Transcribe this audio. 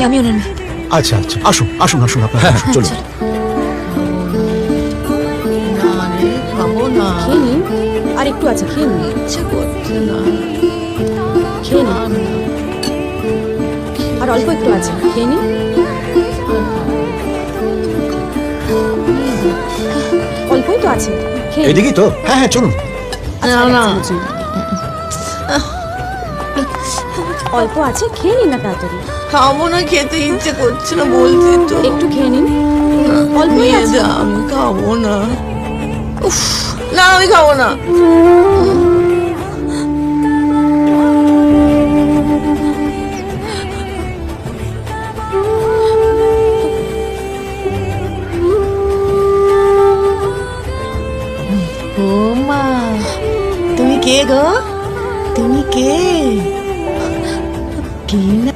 আমি ওনার মেয়ে। আচ্ছা আচ্ছা, আসুন আসুন আসুন আপনারা হ্যাঁ আসুন। চলুন। না রে, খাবো না। খেয়ে নিন, আর একটু আছে, খেয়ে নিন, ইচ্ছে করছে না। খেয়ে নিন, আর অল্প একটু আছে, খেয়ে নিন। অল্পই তো আছে, খেয়ে নিন। এদিকেই তো। হ্যাঁ হ্যাঁ চলুন। না না, অল্প আছে, খেয়ে নিন না তাড়াতাড়ি। খাবো না, খেতে ইচ্ছে করছে না বলছি তো। একটু খেয়ে নিন, অল্পই নিয়ে আছে। যা, আমি খাবো না। উফ, না আমি খাবো না। ও মা, তুমি কে গো? তুমি কে? কি না